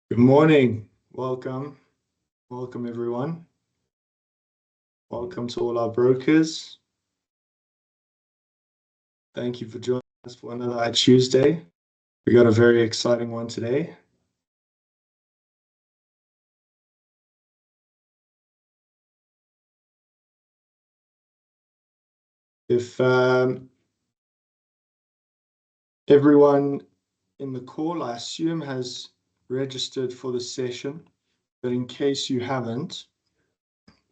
Good morning. Welcome. Welcome, everyone. Welcome to all our brokers. Thank you for joining us for another iTOOsday. We got a very exciting one today. If everyone in the call, I assume, has registered for the session, but in case you haven't,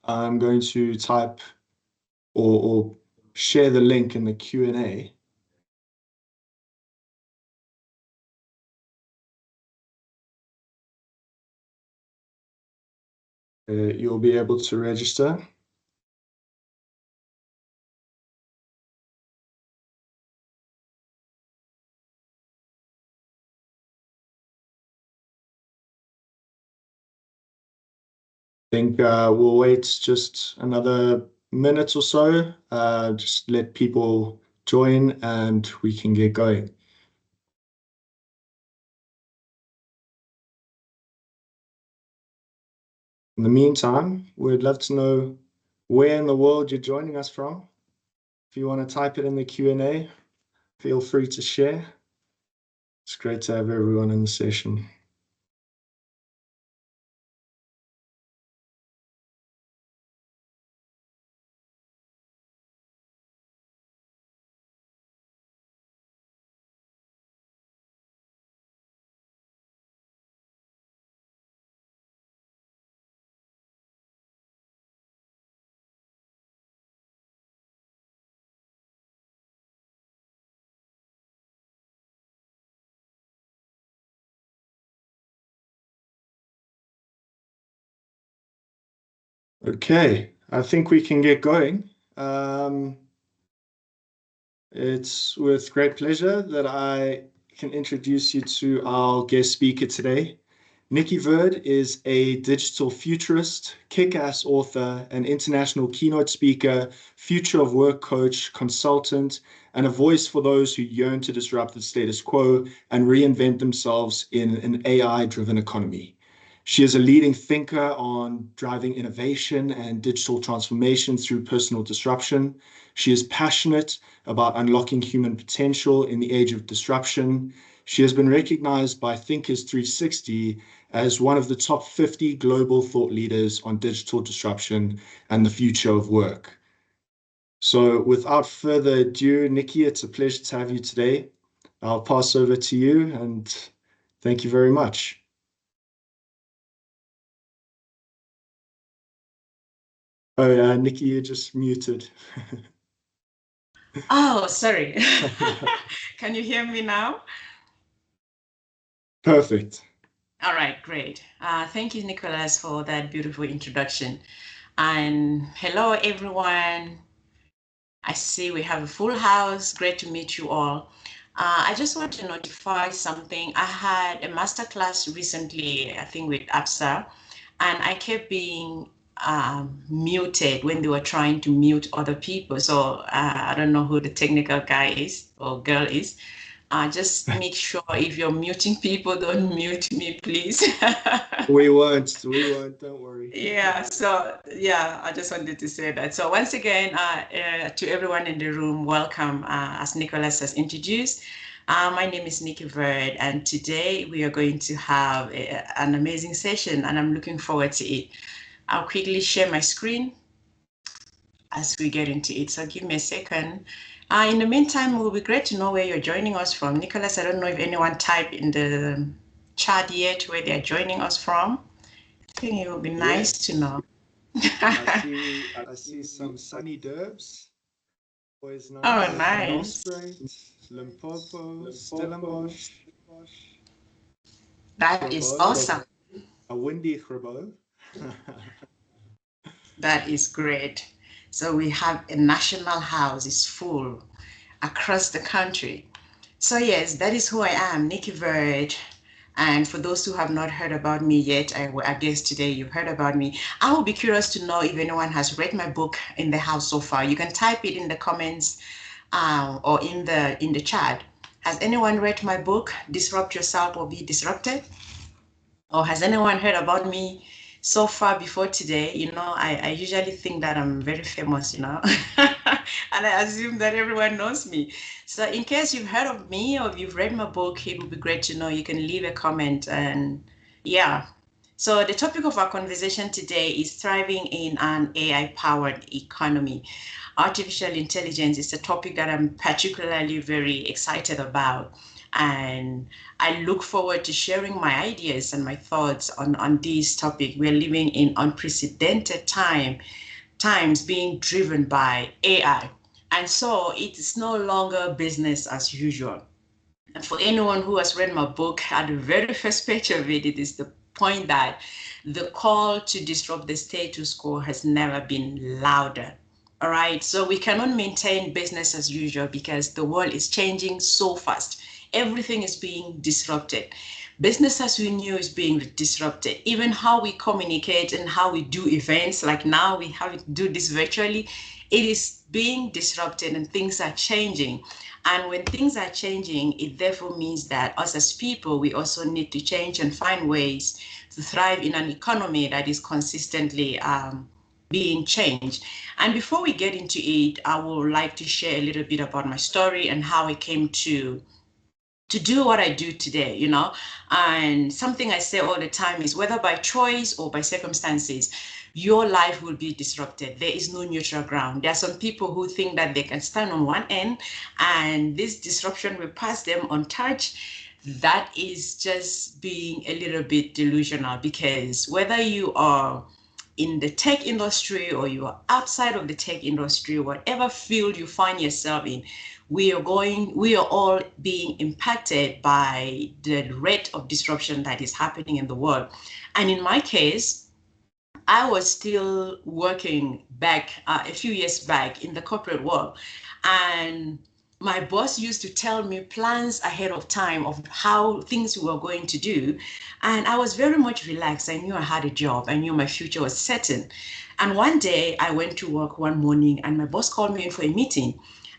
I'm going to type or share the link in the Q&A. You'll be able to register. I think we'll wait just another minute or so, just let people join and we can get going. In the meantime, we'd love to know where in the world you're joining us from. If you want to type it in the Q&A, feel free to share. It's great to have everyone in the session. Okay, I think we can get going. It's with great pleasure that I can introduce you to our guest speaker today. Nicky Verd is a digital futurist, kick-ass author, an international keynote speaker, future of work coach, consultant, and a voice for those who yearn to disrupt the status quo and reinvent themselves in an AI-driven economy. She is a leading thinker on driving innovation and digital transformation through personal disruption. She is passionate about unlocking human potential in the age of disruption. She has been recognized by Thinkers 360 as one of the top 50 global thought leaders on digital disruption and the future of work. So without further ado, Nicky, it's a pleasure to have you today. I'll pass over to you and thank you very much. Oh, yeah, Nicky, you're just muted. Oh, sorry. Can you hear me now? Perfect. All right, great. Thank you, Nicholas, for that beautiful introduction. And hello, everyone. I see we have a full house. Great to meet you all. I just want to notify something. I had a masterclass recently, I think with APSA, and I kept being muted when they were trying to mute other people. So I don't know who the technical guy is or girl is. Just make sure if you're muting people, don't mute me, please. We won't, don't worry. Yeah, so yeah, I just wanted to say that. So once again, to everyone in the room, welcome. As Nicholas has introduced, my name is Nicky Verd, and today we are going to have an amazing session, and I'm looking forward to it. I'll quickly share my screen as we get into it. So give me a second. In the meantime, it will be great to know where you're joining us from. Nicholas, I don't know if anyone typed in the chat yet where they're joining us from. I think it would be nice to know. I see some sunny Derbs. Always Oh, nice. nice. Nelspruit, Limpopo, Stellenbosch, That is Grabo, awesome. a windy Grabo. That is great. So we have a national house is full across the country. So yes, that is who I am, Nicky Verd. And for those who have not heard about me yet, I guess today you've heard about me. I will be curious to know if anyone has read my book in the house so far. You can type it in the comments or in the chat. Has anyone read my book, Disrupt Yourself or Be Disrupted? Or has anyone heard about me so far before today? I usually think that I'm very famous, and I assume that everyone knows me. So in case you've heard of me or if you've read my book, it would be great to know. You can leave a comment and yeah. So the topic of our conversation today is thriving in an AI-powered economy. Artificial intelligence is a topic that I'm particularly very excited about. And I look forward to sharing my ideas and my thoughts on this topic. We're living in unprecedented times being driven by AI. And so it is no longer business as usual. And for anyone who has read my book, at the very first page of it, it is the point that the call to disrupt the status quo has never been louder. All right, so we cannot maintain business as usual because the world is changing so fast. Everything is being disrupted. Business as we knew is being disrupted. Even how we communicate and how we do events, like now we have to do this virtually, it is being disrupted and things are changing. And when things are changing, it therefore means that us as people, we also need to change and find ways to thrive in an economy that is consistently being changed. And before we get into it, I would like to share a little bit about my story and how I came to do what I do today, And something I say all the time is whether by choice or by circumstances, your life will be disrupted. There is no neutral ground. There are some people who think that they can stand on one end and this disruption will pass them untouched. That is just being a little bit delusional because whether you are in the tech industry or you are outside of the tech industry, whatever field you find yourself in, we are all being impacted by the rate of disruption that is happening in the world. And in my case, I was still working back a few years back in the corporate world. And my boss used to tell me plans ahead of time of how things we were going to do. And I was very much relaxed. I knew I had a job. I knew my future was certain. And one day I went to work one morning and my boss called me in for a meeting.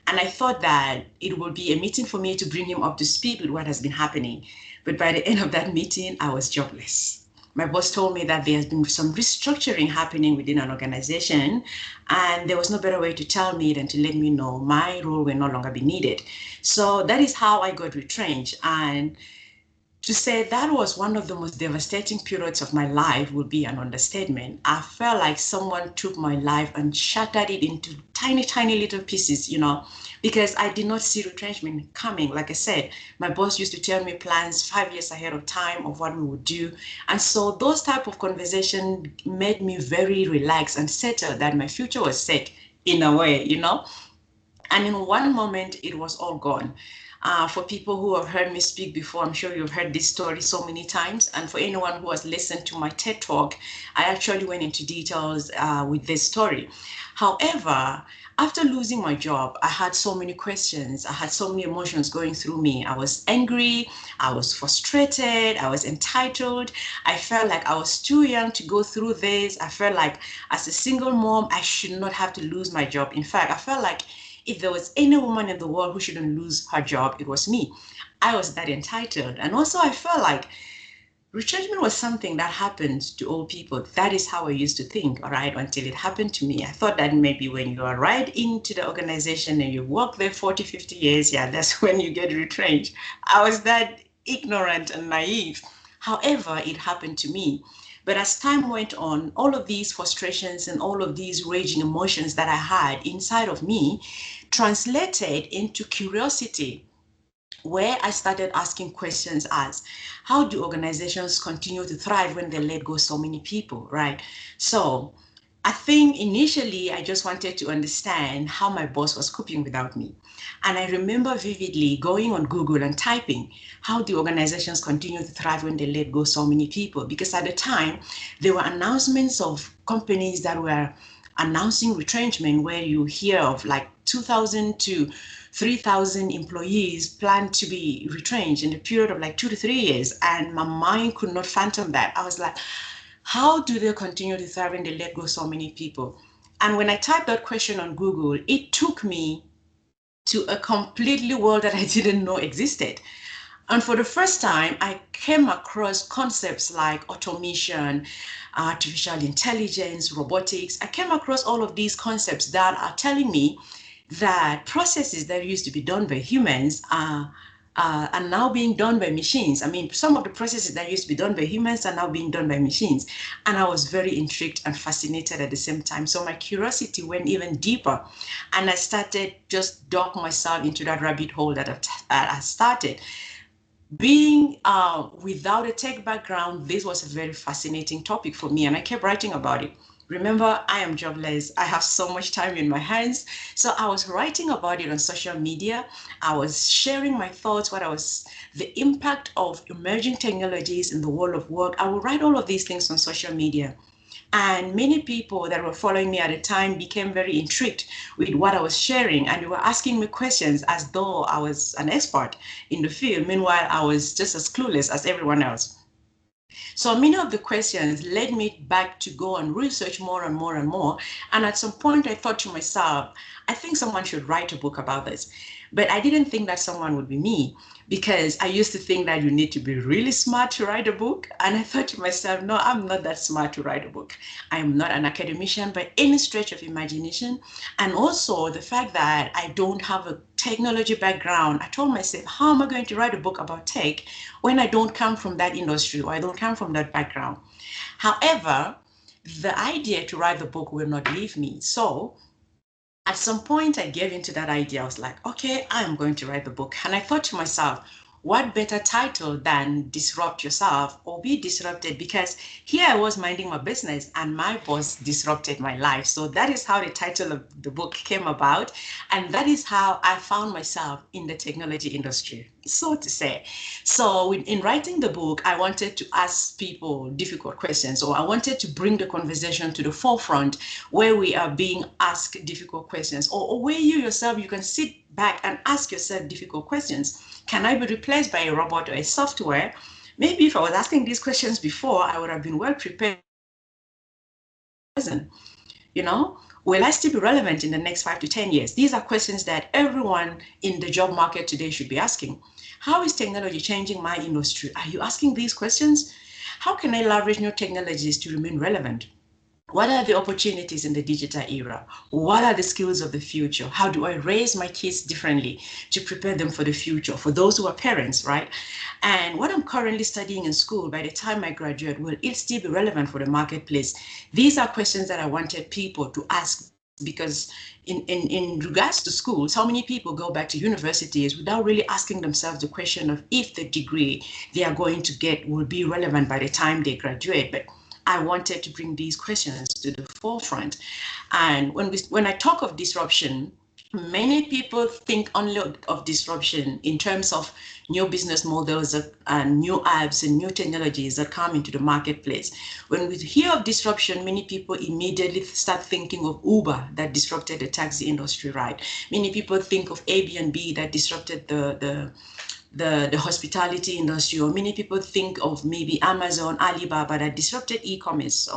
And I thought that it would be a meeting for me to bring him up to speed with what has been happening. But by the end of that meeting, I was jobless. My boss told me that there has been some restructuring happening within an organization, and there was no better way to tell me than to let me know my role will no longer be needed. So that is how I got retrenched. And to say that was one of the most devastating periods of my life would be an understatement. I felt like someone took my life and shattered it into tiny, tiny little pieces, because I did not see retrenchment coming. Like I said, my boss used to tell me plans 5 years ahead of time of what we would do. And so those type of conversation made me very relaxed and settled that my future was set in a way. And in one moment, it was all gone. For people who have heard me speak before, I'm sure you've heard this story so many times. And for anyone who has listened to my TED Talk, I actually went into details with this story. However, after losing my job, I had so many questions. I had so many emotions going through me. I was angry. I was frustrated. I was entitled. I felt like I was too young to go through this. I felt like as a single mom, I should not have to lose my job. In fact, I felt like if there was any woman in the world who shouldn't lose her job, it was me. I was that entitled. And also, I felt like retrenchment was something that happened to all people. That is how I used to think, all right, until it happened to me. I thought that maybe when you are right into the organization and you work there 40, 50 years, yeah, that's when you get retrenched. I was that ignorant and naive. However, it happened to me. But as time went on, all of these frustrations and all of these raging emotions that I had inside of me translated into curiosity, where I started asking questions as how do organizations continue to thrive when they let go so many people, right? So I think initially I just wanted to understand how my boss was coping without me. And I remember vividly going on Google and typing, how do organizations continue to thrive when they let go so many people? Because at the time, there were announcements of companies that were announcing retrenchment where you hear of like 2,000 to 3,000 employees planned to be retrenched in a period of like 2 to 3 years. And my mind could not fathom that. I was like, how do they continue to thrive when they let go so many people? And when I typed that question on Google, it took me to a completely world that I didn't know existed. And for the first time, I came across concepts like automation, artificial intelligence, robotics. I came across all of these concepts that are telling me that processes that used to be done by humans are now being done by machines. I mean, some of the processes that used to be done by humans are now being done by machines. And I was very intrigued and fascinated at the same time. So my curiosity went even deeper. And I started just dug myself into that rabbit hole that I started. Being without a tech background, this was a very fascinating topic for me, and I kept writing about it. Remember, I am jobless. I have so much time in my hands. So I was writing about it on social media. I was sharing my thoughts, the impact of emerging technologies in the world of work. I would write all of these things on social media. And many people that were following me at the time became very intrigued with what I was sharing. And they were asking me questions as though I was an expert in the field. Meanwhile, I was just as clueless as everyone else. So many of the questions led me back to go and research more and more and more. And at some point, I thought to myself, I think someone should write a book about this. But I didn't think that someone would be me, because I used to think that you need to be really smart to write a book. And I thought to myself, no, I'm not that smart to write a book. I am not an academician by any stretch of imagination. And also the fact that I don't have a technology background, I told myself, how am I going to write a book about tech when I don't come from that industry or I don't come from that background? However, the idea to write the book will not leave me. So at some point, I gave into that idea. I was like, okay, I'm going to write the book. And I thought to myself, what better title than Disrupt Yourself or Be Disrupted? Because here I was minding my business and my boss disrupted my life. So that is how the title of the book came about. And that is how I found myself in the technology industry, so to say. So in writing the book, I wanted to ask people difficult questions, or I wanted to bring the conversation to the forefront where we are being asked difficult questions, or where you yourself, you can sit back and ask yourself difficult questions. Can I be replaced by a robot or a software? Maybe if I was asking these questions before, I would have been well prepared. You know, will I still be relevant in the next 5 to 10 years? These are questions that everyone in the job market today should be asking. How is technology changing my industry? Are you asking these questions? How can I leverage new technologies to remain relevant? What are the opportunities in the digital era? What are the skills of the future? How do I raise my kids differently to prepare them for the future? For those who are parents, right? And what I'm currently studying in school, by the time I graduate, will it still be relevant for the marketplace? These are questions that I wanted people to ask, because in regards to schools, how many people go back to universities without really asking themselves the question of if the degree they are going to get will be relevant by the time they graduate? But I wanted to bring these questions to the forefront. And when I talk of disruption, many people think only of disruption in terms of new business models and new apps and new technologies that come into the marketplace. When we hear of disruption, many people immediately start thinking of Uber that disrupted the taxi industry, right? Many people think of Airbnb that disrupted the hospitality industry, or many people think of maybe Amazon, Alibaba that disrupted e-commerce,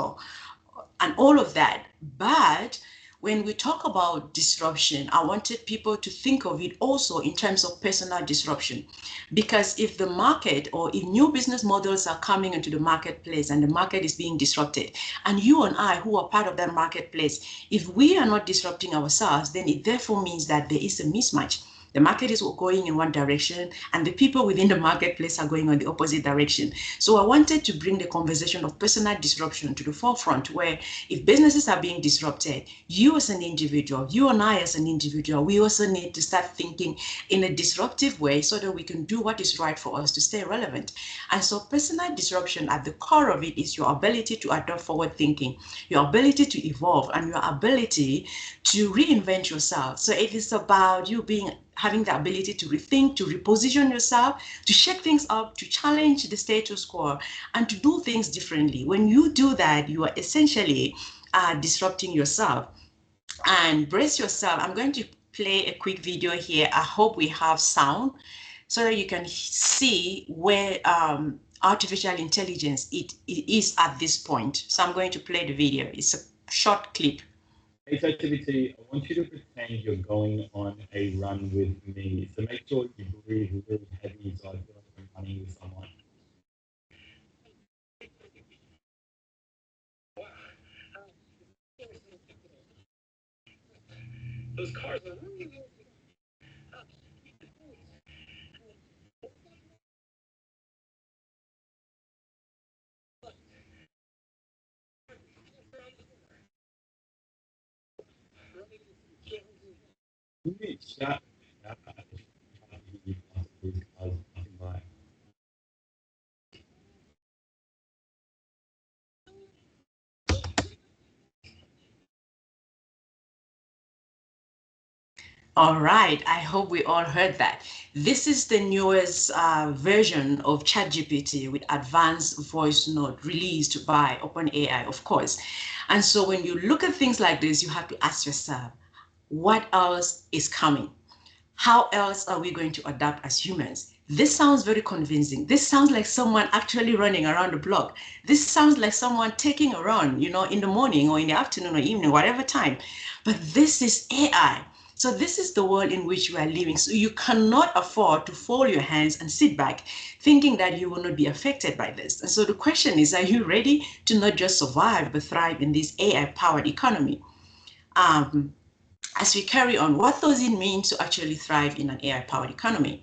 and all of that. But when we talk about disruption, I wanted people to think of it also in terms of personal disruption. Because if the market, or if new business models are coming into the marketplace and the market is being disrupted, and you and I, who are part of that marketplace, if we are not disrupting ourselves, then it therefore means that there is a mismatch. The market is going in one direction, and the people within the marketplace are going on the opposite direction. So I wanted to bring the conversation of personal disruption to the forefront, where if businesses are being disrupted, you as an individual, you and I as an individual, we also need to start thinking in a disruptive way so that we can do what is right for us to stay relevant. And so personal disruption, at the core of it, is your ability to adopt forward thinking, your ability to evolve, and your ability to reinvent yourself. So it is about you having the ability to rethink, to reposition yourself, to shake things up, to challenge the status quo, and to do things differently. When you do that, you are essentially disrupting yourself. And brace yourself. I'm going to play a quick video here. I hope we have sound so that you can see where artificial intelligence it is at this point. So I'm going to play the video. It's a short clip. Hey ChatGPT, I want you to pretend you're going on a run with me. So make sure you breathe really heavy so I feel like I'm money with someone. Those cars are really chat. All right, I hope we all heard that. This is the newest version of ChatGPT with advanced voice note released by OpenAI, of course. And so when you look at things like this, you have to ask yourself, what else is coming? How else are we going to adapt as humans? This sounds very convincing. This sounds like someone actually running around the block. This sounds like someone taking a run, in the morning or in the afternoon or evening, whatever time. But this is AI. So this is the world in which we are living. So you cannot afford to fold your hands and sit back thinking that you will not be affected by this. And so the question is, are you ready to not just survive, but thrive in this AI-powered economy? As we carry on, what does it mean to actually thrive in an AI-powered economy?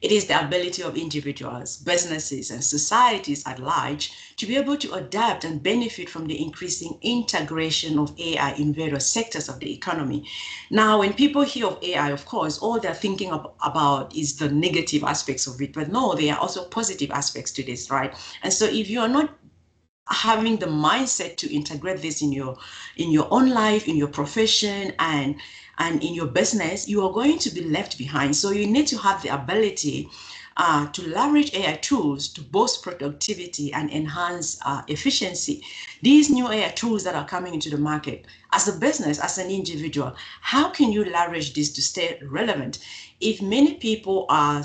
It is the ability of individuals, businesses, and societies at large to be able to adapt and benefit from the increasing integration of AI in various sectors of the economy. Now, when people hear of AI, of course, all they're thinking about is the negative aspects of it. But no, there are also positive aspects to this, right? And so if you are not having the mindset to integrate this in your own life, in your profession, and in your business, you are going to be left behind. So you need to have the ability to leverage AI tools to boost productivity and enhance efficiency. These new AI tools that are coming into the market, as a business, as an individual, how can you leverage this to stay relevant? If many people are,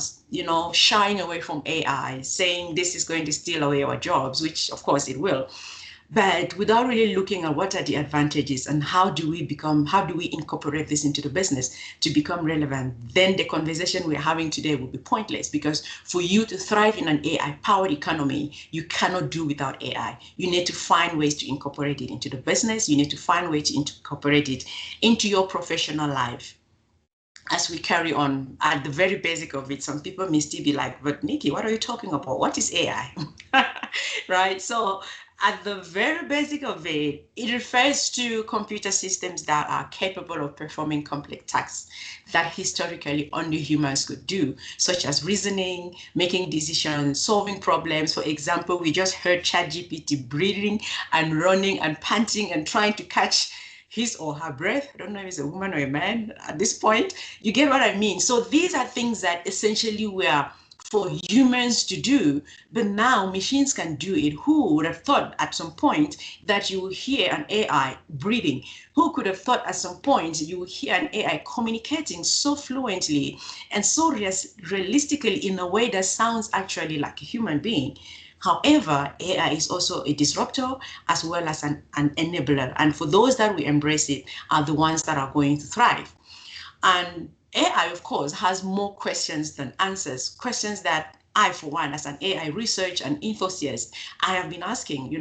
shying away from AI, saying this is going to steal away our jobs, which of course it will, but without really looking at what are the advantages and how do we incorporate this into the business to become relevant, then the conversation we're having today will be pointless, because for you to thrive in an AI-powered economy, you cannot do without AI. You need to find ways to incorporate it into the business. You need to find ways to incorporate it into your professional life. As we carry on, at the very basic of it, some people may still be like, but Nikki, what are you talking about? What is AI? Right? So at the very basic of it, it refers to computer systems that are capable of performing complex tasks that historically only humans could do, such as reasoning, making decisions, solving problems. For example, we just heard ChatGPT breathing and running and panting and trying to catch his or her breath. I don't know if it's a woman or a man at this point. You get what I mean? So these are things that essentially were for humans to do, but now machines can do it. Who would have thought at some point that you will hear an AI breathing? Who could have thought at some point you will hear an AI communicating so fluently and so realistically in a way that sounds actually like a human being? However, AI is also a disruptor as well as an enabler. And for those that will embrace it are the ones that are going to thrive. And AI, of course, has more questions than answers, questions that I, for one, as an AI research and enthusiast, I have been asking.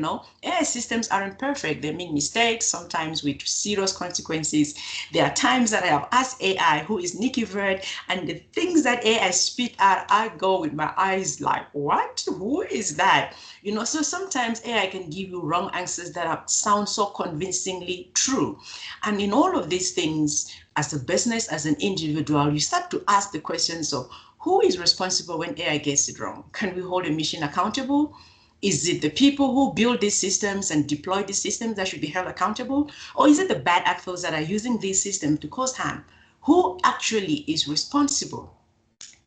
AI systems aren't perfect. They make mistakes, sometimes with serious consequences. There are times that I have asked AI, who is Nicky Verd, and the things that AI spit out, I go with my eyes like, what? Who is that? So sometimes AI can give you wrong answers that sound so convincingly true. And in all of these things, as a business, as an individual, you start to ask the questions of, who is responsible when AI gets it wrong? Can we hold a machine accountable? Is it the people who build these systems and deploy these systems that should be held accountable? Or is it the bad actors that are using these systems to cause harm? Who actually is responsible?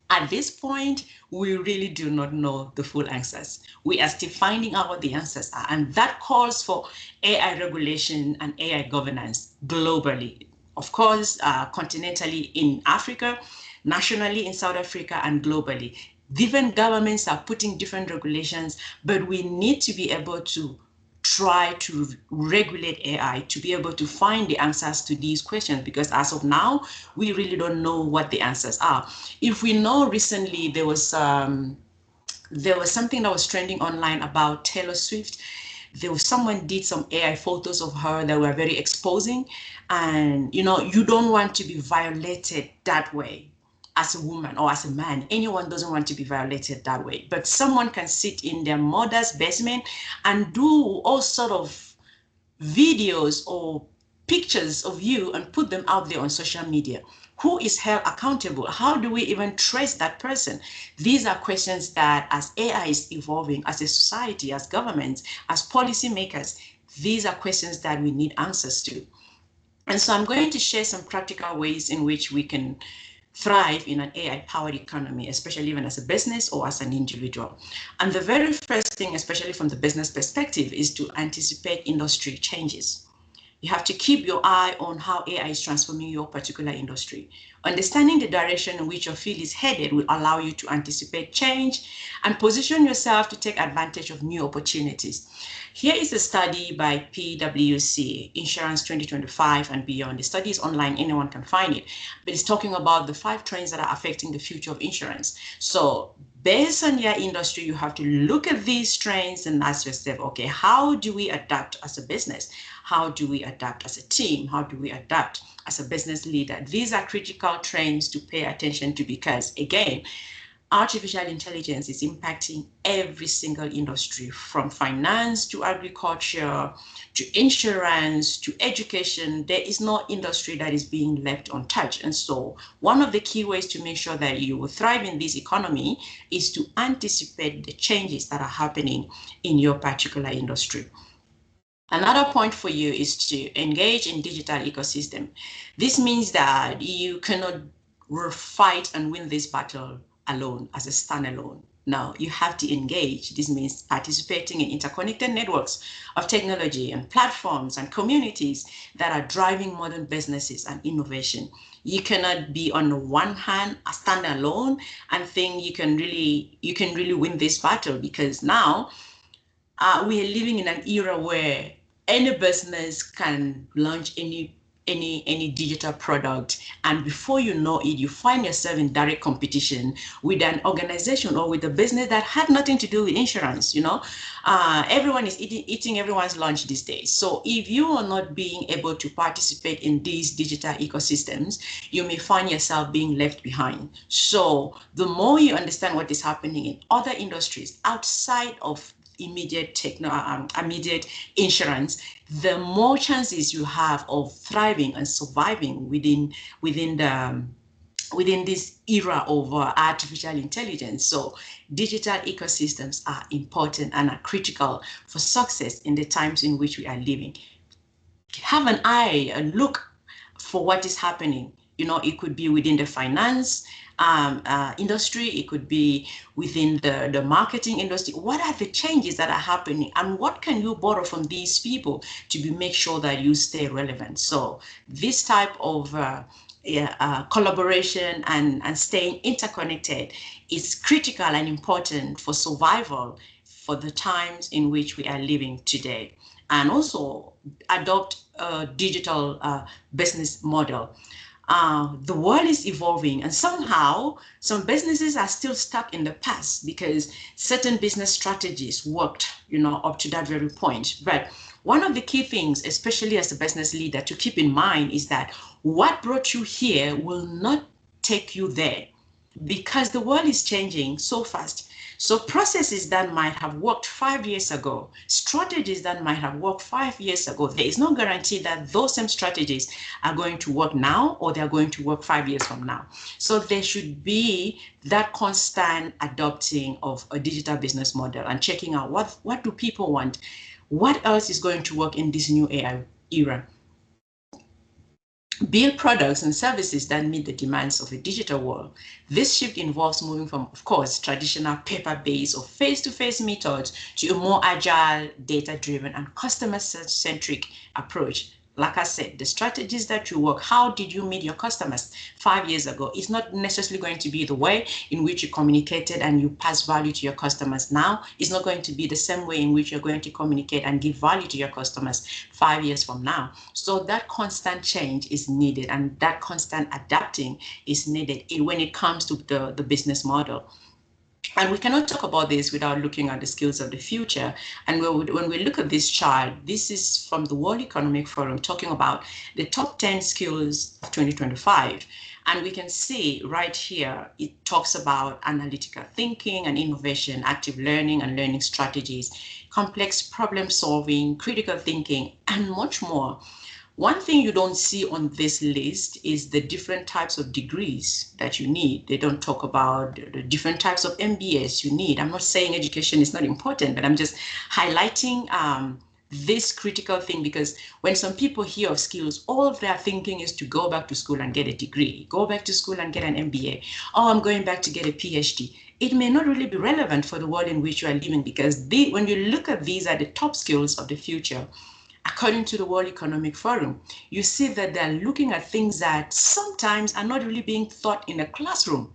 At this point, we really do not know the full answers. We are still finding out what the answers are, and that calls for AI regulation and AI governance globally. Of course, continentally in Africa, nationally in South Africa, and globally. Different governments are putting different regulations, but we need to be able to try to regulate AI to be able to find the answers to these questions, because as of now, we really don't know what the answers are. If we know, recently there was there was something that was trending online about Taylor Swift. Someone did some AI photos of her that were very exposing, and you don't want to be violated that way as a woman or as a man. Anyone doesn't want to be violated that way, but someone can sit in their mother's basement and do all sort of videos or pictures of you and put them out there on social media. Who is held accountable? How do we even trace that person? These are questions that, as AI is evolving, as a society, as governments, as policymakers, these are questions that we need answers to. And so I'm going to share some practical ways in which we can thrive in an AI-powered economy, especially even as a business or as an individual. And the very first thing, especially from the business perspective, is to anticipate industry changes. You have to keep your eye on how AI is transforming your particular industry. Understanding the direction in which your field is headed will allow you to anticipate change and position yourself to take advantage of new opportunities. Here is a study by PwC, Insurance 2025 and beyond. The study is online, anyone can find it, but it's talking about the 5 trends that are affecting the future of insurance. So based on your industry, you have to look at these trends and ask yourself, okay, how do we adapt as a business? How do we adapt as a team? How do we adapt as a business leader? These are critical trends to pay attention to because, again, artificial intelligence is impacting every single industry, from finance to agriculture to insurance to education. There is no industry that is being left untouched. And so one of the key ways to make sure that you will thrive in this economy is to anticipate the changes that are happening in your particular industry. Another point for you is to engage in digital ecosystem. This means that you cannot fight and win this battle alone as a standalone. Now you have to engage. This means participating in interconnected networks of technology and platforms and communities that are driving modern businesses and innovation. You cannot be on the one hand a standalone and think you can really win this battle, because now we are living in an era where any business can launch any digital product, and before you know it, you find yourself in direct competition with an organization or with a business that had nothing to do with insurance. Everyone is eating everyone's lunch these days. So if you are not being able to participate in these digital ecosystems, you may find yourself being left behind. So the more you understand what is happening in other industries outside of immediate insurance, the more chances you have of thriving and surviving within this era of artificial intelligence. So digital ecosystems are important and are critical for success in the times in which we are living. Have an eye and look for what is happening. It could be within the finance industry, it could be within the marketing industry. What are the changes that are happening, and what can you borrow from these people to make sure that you stay relevant? So this type of collaboration and staying interconnected is critical and important for survival for the times in which we are living today. And also adopt a digital business model. The world is evolving, and somehow some businesses are still stuck in the past because certain business strategies worked, up to that very point. But one of the key things, especially as a business leader, to keep in mind is that what brought you here will not take you there, because the world is changing so fast. So processes that might have worked 5 years ago, strategies that might have worked 5 years ago, there is no guarantee that those same strategies are going to work now, or they're going to work 5 years from now. So there should be that constant adopting of a digital business model and checking out what do people want? What else is going to work in this new AI era? Build products and services that meet the demands of a digital world. This shift involves moving from, of course, traditional paper-based or face-to-face methods to a more agile, data-driven, and customer-centric approach. Like I said, the strategies that you work, how did you meet your customers 5 years ago? It's not necessarily going to be the way in which you communicated and you pass value to your customers now. It's not going to be the same way in which you're going to communicate and give value to your customers 5 years from now. So that constant change is needed, and that constant adapting is needed when it comes to the business model. And we cannot talk about this without looking at the skills of the future. And when we look at this chart, this is from the World Economic Forum talking about the top 10 skills of 2025. And we can see right here, it talks about analytical thinking and innovation, active learning and learning strategies, complex problem solving, critical thinking, and much more. One thing you don't see on this list is the different types of degrees that you need. They don't talk about the different types of MBAs you need. I'm not saying education is not important, but I'm just highlighting this critical thing, because when some people hear of skills, all they're thinking is to go back to school and get a degree, go back to school and get an MBA. Oh, I'm going back to get a PhD. It may not really be relevant for the world in which you are living, because when you look at these are the top skills of the future. According to the World Economic Forum, you see that they're looking at things that sometimes are not really being taught in a classroom.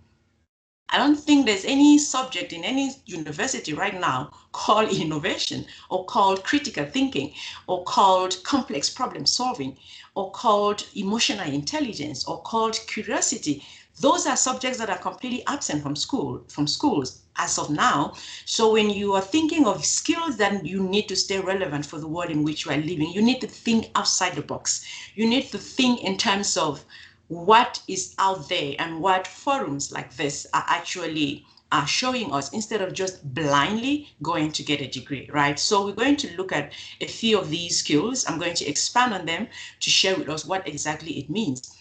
I don't think there's any subject in any university right now called innovation or called critical thinking or called complex problem solving or called emotional intelligence or called curiosity. Those are subjects that are completely absent from schools as of now. So when you are thinking of skills that you need to stay relevant for the world in which you are living, you need to think outside the box. You need to think in terms of what is out there and what forums like this are actually showing us, instead of just blindly going to get a degree, right? So we're going to look at a few of these skills. I'm going to expand on them to share with us what exactly it means.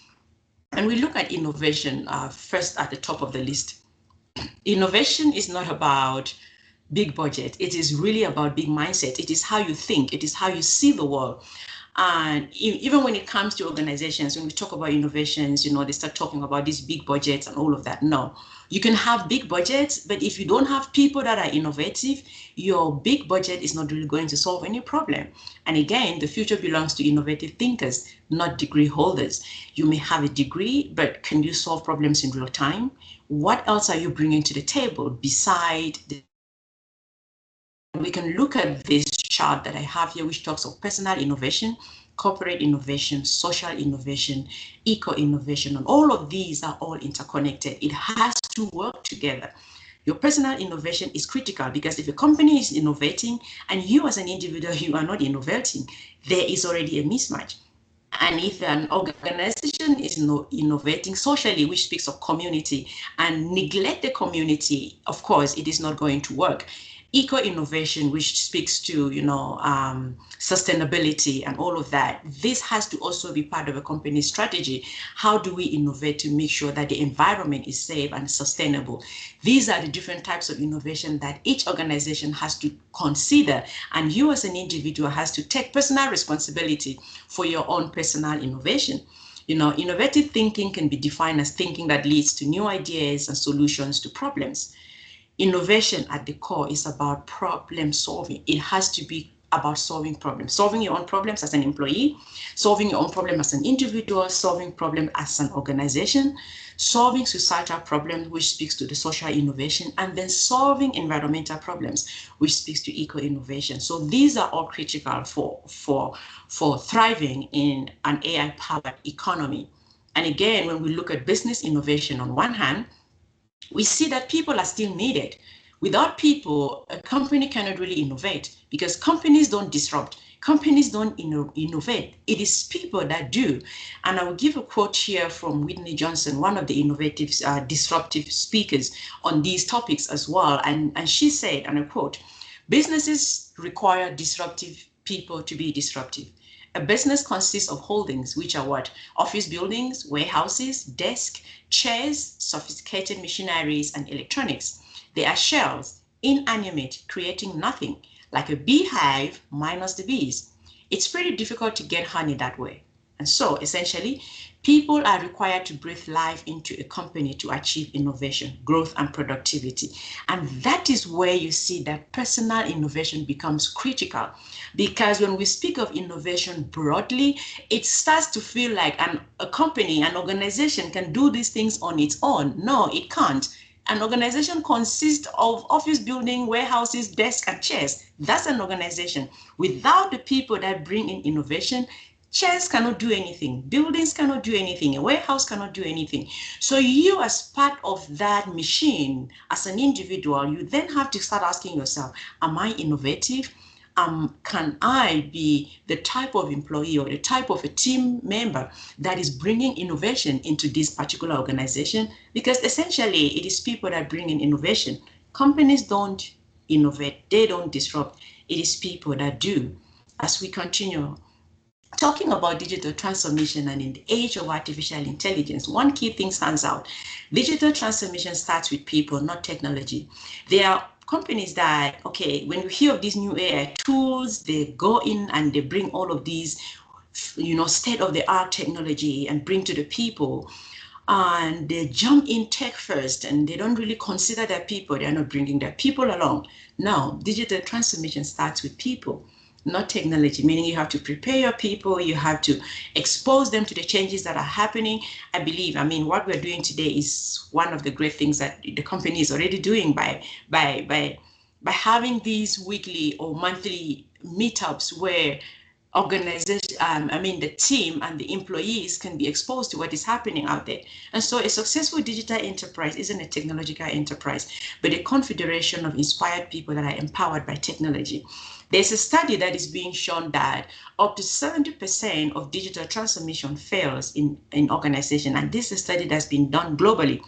And we look at innovation first at the top of the list. Innovation is not about big budget. It is really about big mindset. It is how you think. It is how you see the world. And even when it comes to organizations, when we talk about innovations, they start talking about these big budgets and all of that. No, you can have big budgets, but if you don't have people that are innovative, your big budget is not really going to solve any problem. And again, the future belongs to innovative thinkers, not degree holders. You may have a degree, but can you solve problems in real time? What else are you bringing to the table beside the we can look at this chart that I have here, which talks of personal innovation, corporate innovation, social innovation, eco-innovation, and all of these are all interconnected. It has to work together. Your personal innovation is critical, because if a company is innovating and you as an individual, you are not innovating, there is already a mismatch. And if an organization is innovating socially, which speaks of community, and neglect the community, of course, it is not going to work. Eco-innovation, which speaks to sustainability and all of that, this has to also be part of a company's strategy. How do we innovate to make sure that the environment is safe and sustainable? These are the different types of innovation that each organization has to consider, and you as an individual has to take personal responsibility for your own personal innovation. Innovative thinking can be defined as thinking that leads to new ideas and solutions to problems. Innovation at the core is about problem solving. It has to be about solving problems, solving your own problems as an employee, solving your own problem as an individual, solving problem as an organization, solving societal problems, which speaks to the social innovation, and then solving environmental problems, which speaks to eco-innovation. So these are all critical for thriving in an AI-powered economy. And again, when we look at business innovation on one hand, we see that people are still needed. Without people, a company cannot really innovate, because companies don't disrupt. Companies don't innovate. It is people that do. And I will give a quote here from Whitney Johnson, one of the innovative, disruptive speakers on these topics as well. And she said, and I quote, "Businesses require disruptive people to be disruptive. A business consists of holdings, which are what? Office buildings, warehouses, desks, chairs, sophisticated machineries, and electronics. They are shells, inanimate, creating nothing, like a beehive minus the bees. It's pretty difficult to get honey that way. And so, essentially, people are required to breathe life into a company to achieve innovation, growth, and productivity. And that is where you see that personal innovation becomes critical. Because when we speak of innovation broadly, it starts to feel like a company, an organization can do these things on its own. No, it can't. An organization consists of office building, warehouses, desks, and chairs. That's an organization. Without the people that bring in innovation, Chairs cannot do anything. Buildings cannot do anything. A warehouse cannot do anything. So you, as part of that machine, as an individual, you then have to start asking yourself, am I innovative? Can I be the type of employee or the type of a team member that is bringing innovation into this particular organization? Because essentially, it is people that bring in innovation. Companies don't innovate, they don't disrupt. It is people that do. As we continue talking about digital transformation and in the age of artificial intelligence, one key thing stands out. Digital transformation starts with people, not technology. There are companies that, okay, when you hear of these new AI tools, they go in and they bring all of these, state-of-the-art technology and bring to the people. And they jump in tech first and they don't really consider their people. They're not bringing their people along. Now, digital transformation starts with people, not technology, meaning you have to prepare your people, you have to expose them to the changes that are happening. I believe, what we're doing today is one of the great things that the company is already doing by having these weekly or monthly meetups where the team and the employees can be exposed to what is happening out there. And so a successful digital enterprise isn't a technological enterprise, but a confederation of inspired people that are empowered by technology. There's a study that is being shown that up to 70% of digital transformation fails in organization. And this is a study that's been done globally.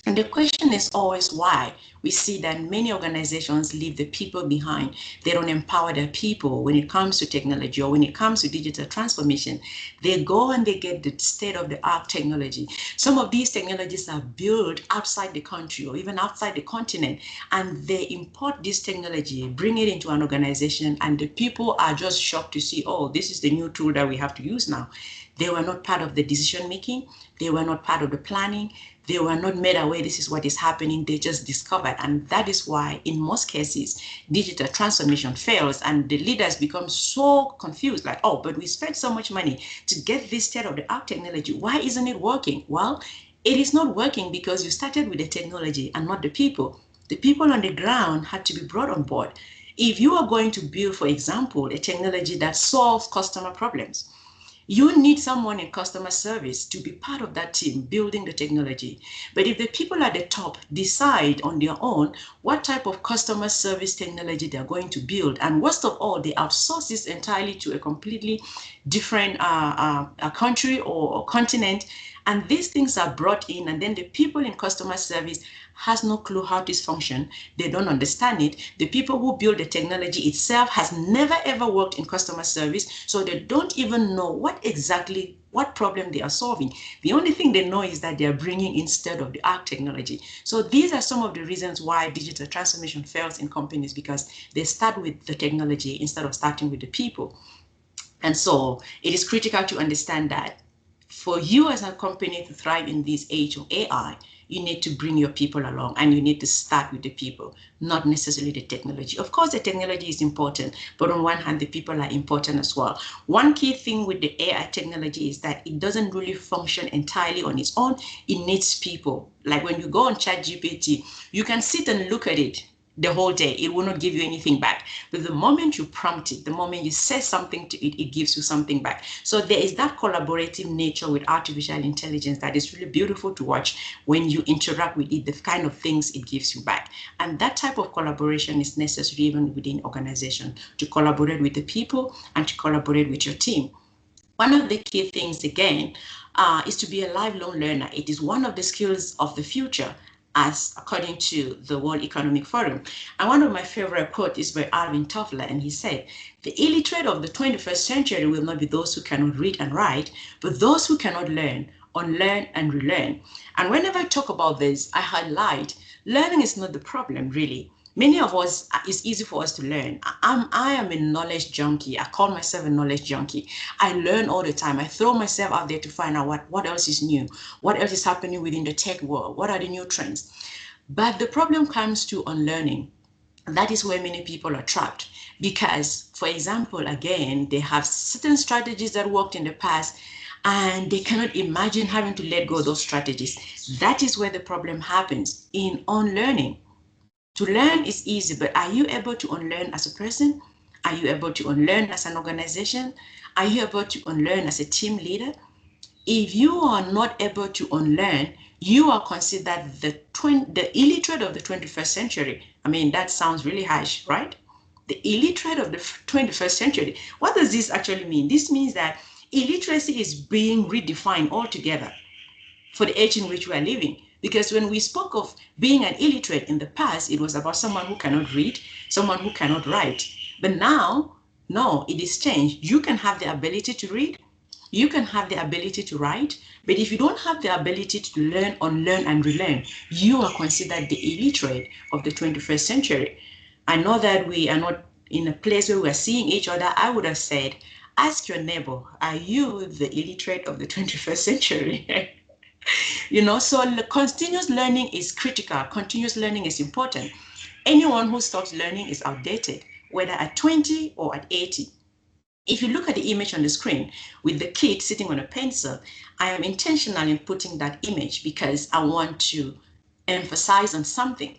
And the question is always why. We see that many organizations leave the people behind. They don't empower their people when it comes to technology or when it comes to digital transformation. They go and they get the state-of-the-art technology. Some of these technologies are built outside the country or even outside the continent, and they import this technology, bring it into an organization, and the people are just shocked to see, oh, this is the new tool that we have to use now. They were not part of the decision making. They were not part of the planning. They were not made aware this is what is happening. They just discovered. And that is why, in most cases, digital transformation fails and the leaders become so confused, like, oh, but we spent so much money to get this state-of-the-art technology. Why isn't it working? Well, it is not working because you started with the technology and not the people. The people on the ground had to be brought on board. If you are going to build, for example, a technology that solves customer problems, you need someone in customer service to be part of that team building the technology. But if the people at the top decide on their own what type of customer service technology they're going to build, and worst of all, they outsource this entirely to a completely different country or continent, and these things are brought in, and then the people in customer service has no clue how this functions. They don't understand it. The people who build the technology itself has never ever worked in customer service, so they don't even know what problem they are solving. The only thing they know is that they are bringing in state-of-the-art technology. So these are some of the reasons why digital transformation fails in companies, because they start with the technology instead of starting with the people. And so it is critical to understand that for you as a company to thrive in this age of AI, you need to bring your people along, and you need to start with the people, not necessarily the technology. Of course, the technology is important, but on one hand, the people are important as well. One key thing with the AI technology is that it doesn't really function entirely on its own. It needs people. Like when you go on ChatGPT, you can sit and look at it the whole day. It will not give you anything back. But the moment you prompt it, the moment you say something to it, it gives you something back. So there is that collaborative nature with artificial intelligence that is really beautiful to watch when you interact with it, the kind of things it gives you back. And that type of collaboration is necessary even within organization, to collaborate with the people and to collaborate with your team. One of the key things, again, is to be a lifelong learner. It is one of the skills of the future, as according to the World Economic Forum. And one of my favorite quotes is by Alvin Toffler, and he said, "The illiterate of the 21st century will not be those who cannot read and write, but those who cannot learn, unlearn and relearn." And whenever I talk about this, I highlight learning is not the problem, really. Many of us, it's easy for us to learn. I am a knowledge junkie. I call myself a knowledge junkie. I learn all the time. I throw myself out there to find out what else is new, what else is happening within the tech world, what are the new trends. But the problem comes to unlearning. That is where many people are trapped, because, for example, again, they have certain strategies that worked in the past, and they cannot imagine having to let go of those strategies. That is where the problem happens, in unlearning. To learn is easy, but are you able to unlearn as a person? Are you able to unlearn as an organization? Are you able to unlearn as a team leader? If you are not able to unlearn, you are considered the illiterate of the 21st century. I mean, that sounds really harsh, right? The illiterate of the 21st century. What does this actually mean? This means that illiteracy is being redefined altogether for the age in which we are living. Because when we spoke of being an illiterate in the past, it was about someone who cannot read, someone who cannot write. But now, no, it is changed. You can have the ability to read, you can have the ability to write, but if you don't have the ability to learn, unlearn, and relearn, you are considered the illiterate of the 21st century. I know that we are not in a place where we're seeing each other. I would have said, ask your neighbor, are you the illiterate of the 21st century? So continuous learning is critical. Continuous learning is important. Anyone who stops learning is outdated, whether at 20 or at 80. If you look at the image on the screen with the kid sitting on a pencil, I am intentional in putting that image because I want to emphasize on something.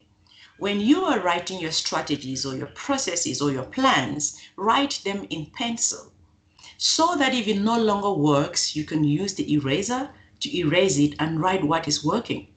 When you are writing your strategies or your processes or your plans, write them in pencil so that if it no longer works, you can use the eraser to erase it and write what is working.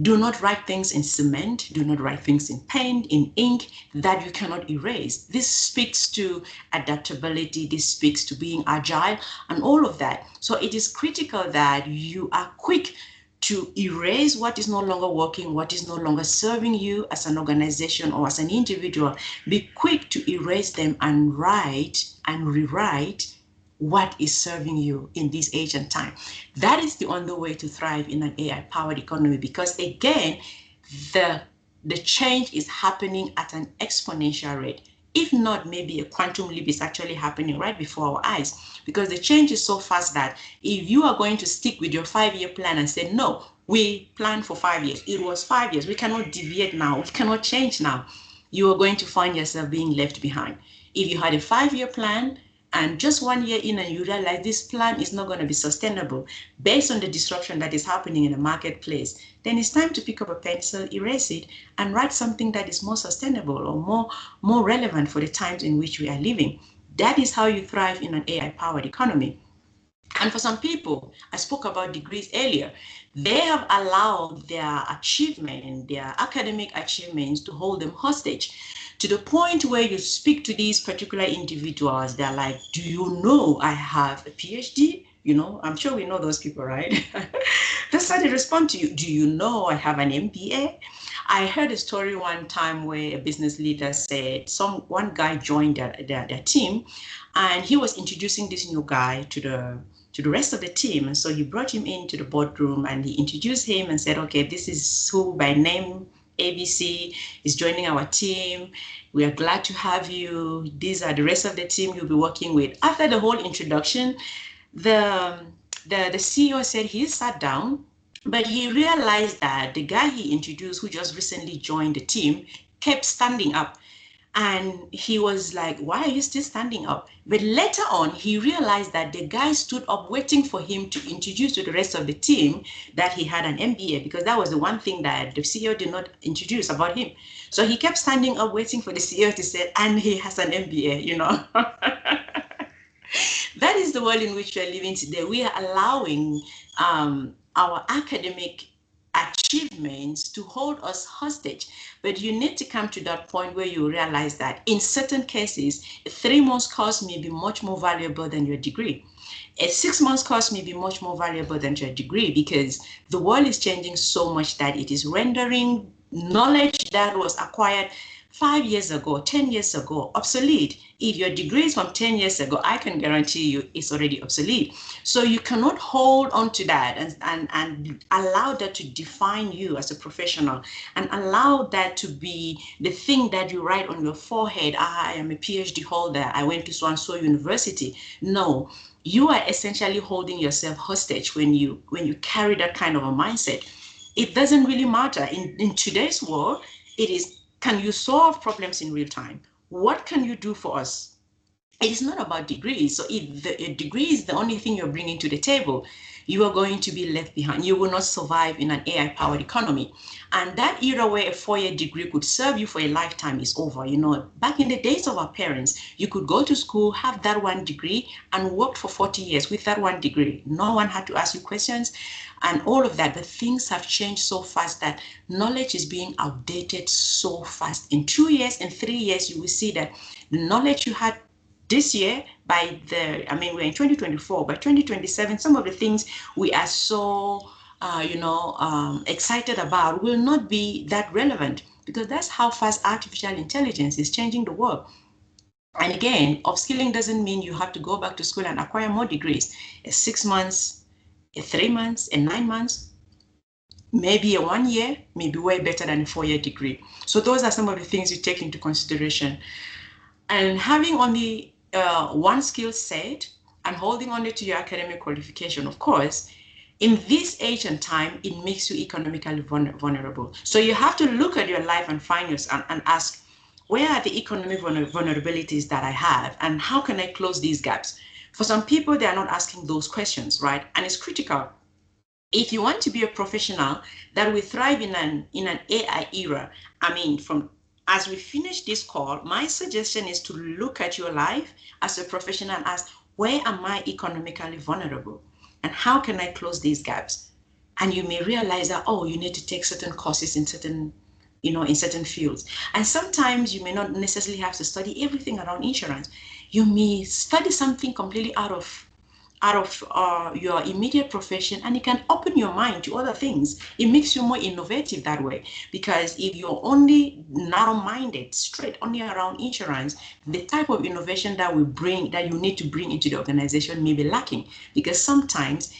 Do not write things in cement. Do not write things in paint, in ink that you cannot erase. This speaks to adaptability. This speaks to being agile and all of that. So it is critical that you are quick to erase what is no longer working, what is no longer serving you as an organization or as an individual. Be quick to erase them and write and rewrite what is serving you in this age and time. That is the only way to thrive in an AI-powered economy, because again, the change is happening at an exponential rate. If not, maybe a quantum leap is actually happening right before our eyes, because the change is so fast that if you are going to stick with your 5-year plan and say, no, we planned for 5 years, it was 5 years, we cannot deviate now, we cannot change now, you are going to find yourself being left behind. If you had a 5-year plan, and just 1 year in and you realize this plan is not going to be sustainable based on the disruption that is happening in the marketplace, then it's time to pick up a pencil, erase it, and write something that is more sustainable or more relevant for the times in which we are living. That is how you thrive in an AI-powered economy. And for some people, I spoke about degrees earlier, they have allowed their achievement, their academic achievements to hold them hostage, to the point where you speak to these particular individuals, they're like, do you know I have a PhD? I'm sure we know those people, right? That's how they respond to you. Do you know I have an MBA? I heard a story one time where a business leader said one guy joined their team, and he was introducing this new guy to the rest of the team. And so he brought him into the boardroom and he introduced him and said, okay, this is who by name ABC is joining our team. We are glad to have you. These are the rest of the team you'll be working with. After the whole introduction, the CEO said he sat down, but he realized that the guy he introduced, who just recently joined the team, kept standing up. And he was like, why are you still standing up? But later on, he realized that the guy stood up waiting for him to introduce to the rest of the team that he had an MBA, because that was the one thing that the CEO did not introduce about him. So he kept standing up waiting for the CEO to say, and he has an MBA, That is the world in which we are living today. We are allowing our academic achievements to hold us hostage. But you need to come to that point where you realize that in certain cases, a 3-month course may be much more valuable than your degree. A 6-month course may be much more valuable than your degree, because the world is changing so much that it is rendering knowledge that was acquired 5 years ago, 10 years ago, obsolete. If your degree is from 10 years ago, I can guarantee you it's already obsolete. So you cannot hold on to that and allow that to define you as a professional, and allow that to be the thing that you write on your forehead. I am a PhD holder. I went to so-and-so university. No, you are essentially holding yourself hostage when you carry that kind of a mindset. It doesn't really matter. In today's world, it is, can you solve problems in real time? What can you do for us? It is not about degrees. So if the degree is the only thing you're bringing to the table, you are going to be left behind. You will not survive in an AI-powered economy. And that era where a 4-year degree could serve you for a lifetime is over. You know, back in the days of our parents, you could go to school, have that one degree, and work for 40 years with that one degree. No one had to ask you questions and all of that. But things have changed so fast that knowledge is being outdated so fast. In 2 years, in 3 years, you will see that the knowledge you had this year, we're in 2024, by 2027, some of the things we are so, excited about will not be that relevant, because that's how fast artificial intelligence is changing the world. And again, upskilling doesn't mean you have to go back to school and acquire more degrees. 6 months, 3 months, 9 months, maybe a 1 year may be way better than a 4-year degree. So those are some of the things you take into consideration. And having only one skill set and holding only to your academic qualification, of course, in this age and time, it makes you economically vulnerable. So you have to look at your life and find yourself and ask, where are the economic vulnerabilities that I have, and how can I close these gaps? For some people, they are not asking those questions, right? And it's critical. If you want to be a professional that will thrive in an AI era, as we finish this call, my suggestion is to look at your life as a professional and ask, where am I economically vulnerable? And how can I close these gaps? And you may realize that, oh, you need to take certain courses in certain fields. And sometimes you may not necessarily have to study everything around insurance. You may study something completely out of your immediate profession, and it can open your mind to other things. It makes you more innovative that way, because if you're only narrow-minded, straight only around insurance, the type of innovation that you need to bring into the organization may be lacking, because sometimes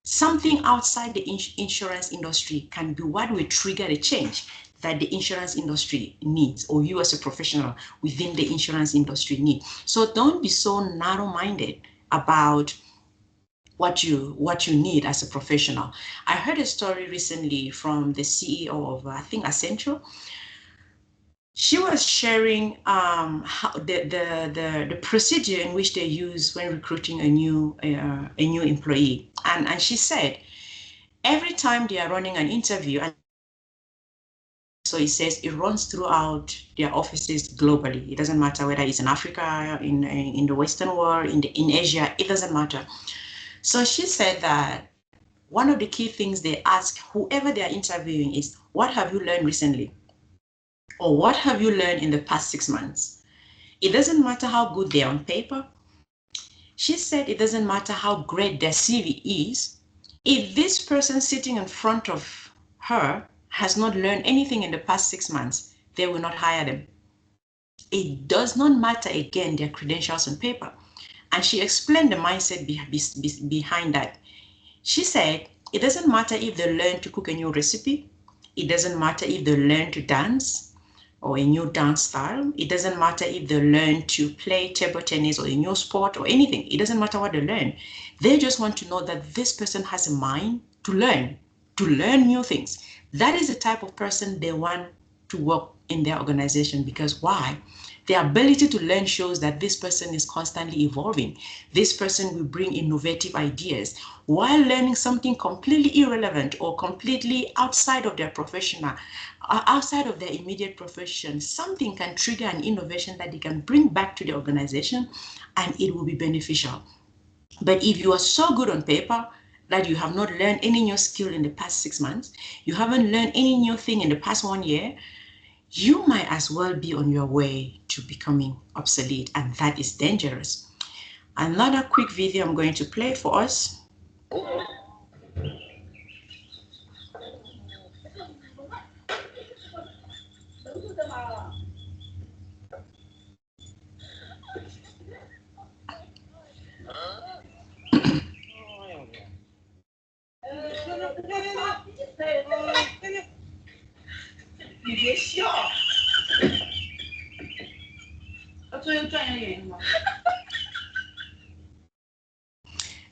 something outside the insurance industry can be what will trigger the change that the insurance industry needs, or you as a professional within the insurance industry need. So don't be so narrow-minded about what you need as a professional. I heard a story recently from the CEO of, I think, Accenture. She was sharing how the procedure in which they use when recruiting a new employee, and she said every time they are running an interview, and so it says it runs throughout their offices globally. It doesn't matter whether it's in Africa, in the Western world, in Asia. It doesn't matter. So she said that one of the key things they ask whoever they are interviewing is, what have you learned recently? Or what have you learned in the past 6 months? It doesn't matter how good they are on paper. She said it doesn't matter how great their CV is. If this person sitting in front of her has not learned anything in the past 6 months, they will not hire them. It does not matter, again, their credentials on paper. And she explained the mindset behind that. She said, it doesn't matter if they learn to cook a new recipe. It doesn't matter if they learn to dance or a new dance style. It doesn't matter if they learn to play table tennis or a new sport or anything. It doesn't matter what they learn. They just want to know that this person has a mind to learn new things. That is the type of person they want to work in their organization, because why? The ability to learn shows that this person is constantly evolving. This person will bring innovative ideas while learning something completely irrelevant or completely outside of their professional, outside of their immediate profession. Something can trigger an innovation that they can bring back to the organization, and it will be beneficial. But if you are so good on paper that you have not learned any new skill in the past 6 months, you haven't learned any new thing in the past 1 year, you might as well be on your way to becoming obsolete, and that is dangerous. Another quick video I'm going to play for us.